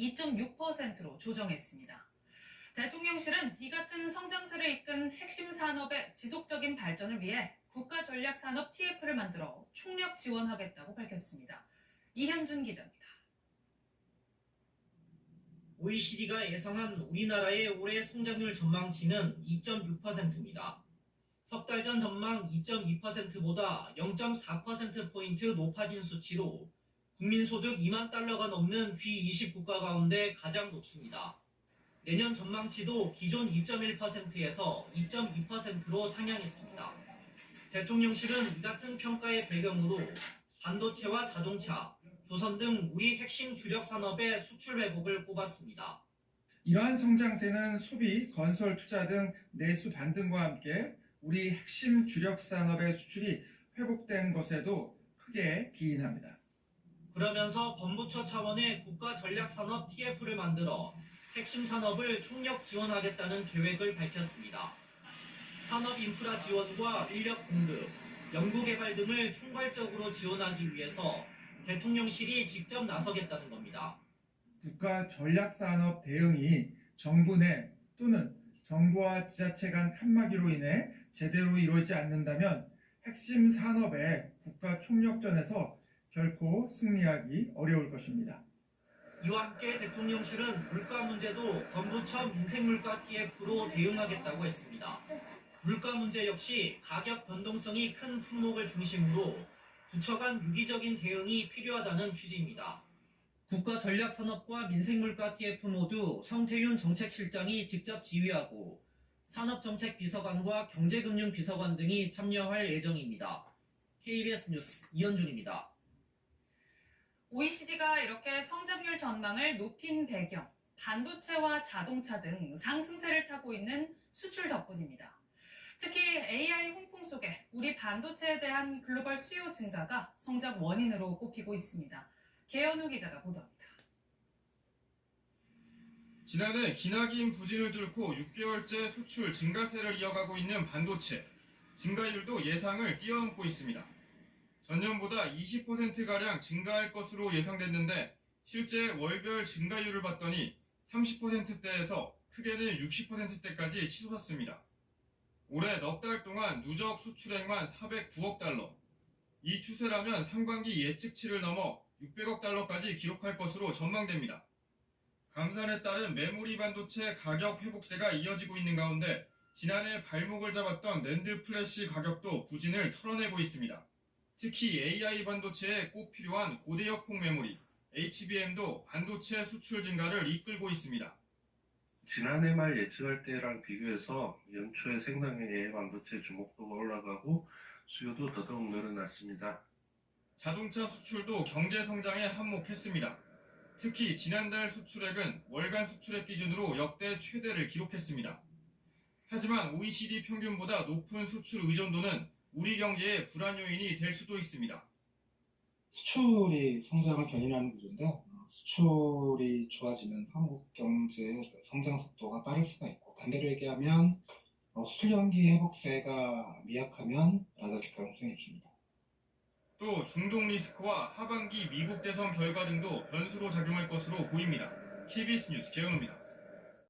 2.6%로 조정했습니다. 대통령실은 이 같은 성장세를 이끈 핵심 산업의 지속적인 발전을 위해 국가전략산업 TF를 만들어 총력 지원하겠다고 밝혔습니다. 이현준 기자입니다. OECD가 예상한 우리나라의 올해 성장률 전망치는 2.6%입니다. 석 달 전 전망 2.2%보다 0.4%포인트 높아진 수치로 국민소득 2만 달러가 넘는 G20 국가 가운데 가장 높습니다. 내년 전망치도 기존 2.1%에서 2.2%로 상향했습니다. 대통령실은 이 같은 평가의 배경으로 반도체와 자동차, 조선 등 우리 핵심 주력 산업의 수출 회복을 꼽았습니다. 이러한 성장세는 소비, 건설, 투자 등 내수 반등과 함께 우리 핵심 주력 산업의 수출이 회복된 것에도 크게 기인합니다. 그러면서 범부처 차원의 국가전략산업 TF를 만들어 핵심 산업을 총력 지원하겠다는 계획을 밝혔습니다. 산업 인프라 지원과 인력 공급, 연구개발 등을 총괄적으로 지원하기 위해서 대통령실이 직접 나서겠다는 겁니다. 국가 전략산업 대응이 정부 내 또는 정부와 지자체 간 칸막이로 인해 제대로 이루어지지 않는다면 핵심 산업의 국가 총력전에서 결코 승리하기 어려울 것입니다. 이와 함께 대통령실은 물가 문제도 범부처 민생물가 TF로 대응하겠다고 했습니다. 물가 문제 역시 가격 변동성이 큰 품목을 중심으로 부처 간 유기적인 대응이 필요하다는 취지입니다. 국가전략산업과 민생물가 TF 모두 성태윤 정책실장이 직접 지휘하고 산업정책비서관과 경제금융비서관 등이 참여할 예정입니다. KBS 뉴스 이현준입니다. OECD가 이렇게 성장률 전망을 높인 배경, 반도체와 자동차 등 상승세를 타고 있는 수출 덕분입니다. 특히 AI 훈풍 속에 우리 반도체에 대한 글로벌 수요 증가가 성장 원인으로 꼽히고 있습니다. 개연우 기자가 보도합니다. 지난해 기나긴 부진을 뚫고 6개월째 수출 증가세를 이어가고 있는 반도체. 증가율도 예상을 뛰어넘고 있습니다. 전년보다 20%가량 증가할 것으로 예상됐는데 실제 월별 증가율을 봤더니 30%대에서 크게는 60%대까지 치솟았습니다. 올해 넉 달 동안 누적 수출액만 409억 달러. 이 추세라면 상반기 예측치를 넘어 600억 달러까지 기록할 것으로 전망됩니다. 감산에 따른 메모리 반도체 가격 회복세가 이어지고 있는 가운데 지난해 발목을 잡았던 낸드 플래시 가격도 부진을 털어내고 있습니다. 특히 AI 반도체에 꼭 필요한 고대역폭 메모리, HBM도 반도체 수출 증가를 이끌고 있습니다. 지난해 말 예측할 때랑 비교해서 연초에 생산형 AI 반도체 주목도가 올라가고 수요도 더더욱 늘어났습니다. 자동차 수출도 경제 성장에 한몫했습니다. 특히 지난달 수출액은 월간 수출액 기준으로 역대 최대를 기록했습니다. 하지만 OECD 평균보다 높은 수출 의존도는 우리 경제의 불안 요인이 될 수도 있습니다. 수출이 성장을 견인하는 구조인데요. 수출이 좋아지면 한국 경제의 성장 속도가 빠를 수가 있고, 반대로 얘기하면 수출 연기 회복세가 미약하면 낮아질 가능성이 있습니다. 또 중동 리스크와 하반기 미국 대선 결과 등도 변수로 작용할 것으로 보입니다. KBS 뉴스 개연우입니다.